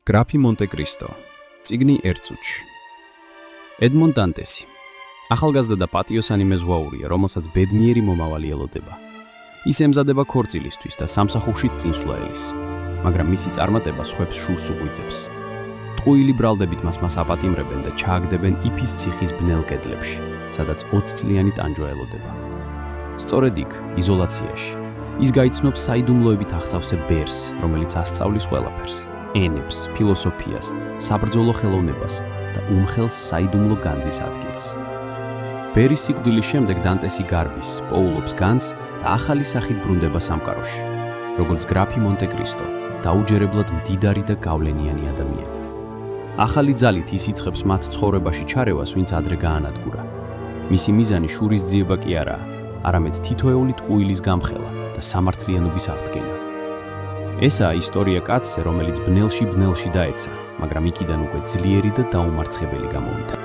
გრაფი მონტე-კრისტო, წიგნი ერთ წუთში. ედმონ დანტესი. ახალგაზრდა და პატიოსანი მეზღვაურია, რომელსაც ბედნიერი მომავალი ელოდება. ის ემზადება ქორწილისთვის და სამსახურში წინსვლა ელის, მაგრამ მისი წარმატება სხვებს შურს უღვიძებს. ტყუილი ბრალდებით მას აპატიმრებენ და ჩააგდებენ იფის ციხის ბნელ კედლებში, სადაც 20 წლიანი ტანჯვა ელოდება. სწორედ იქ, იზოლაციაში, ის გაიცნობს საიდუმლოებით ახსავსე ბერს, რომელიც ასწავლის ყველაფერს. ენებს, ფილოსოფიას, საბრძოლო ხელოვნებას და უმხელს საიდუმლო განძის ადგილს. ბერის სიკვდილის შემდეგ დანტესი გარბის, პოულობს განძს და ახალი სახით ბრუნდება სამყაროში, როგორც გრაფი მონტე-კრისტო, დაუჯერებლად მდიდარი და გავლენიანი ადამიანი. ახალი ძალით ის იწყებს მათ ცხოვრებაში ჩარევას, ვინც ადრე გაანადგურა. მისი მიზანი შურის ძიება კი არაა, არამედ თითოეული ტყუილის გამხელა და სამართლიანობის აღდგენა. ესაა ისტორია კაცზე, რომელიც ბნელში დაეცა, მაგრამ იქიდან უკვე ძლიერი და დაუმარცხებელი გამოვიდა.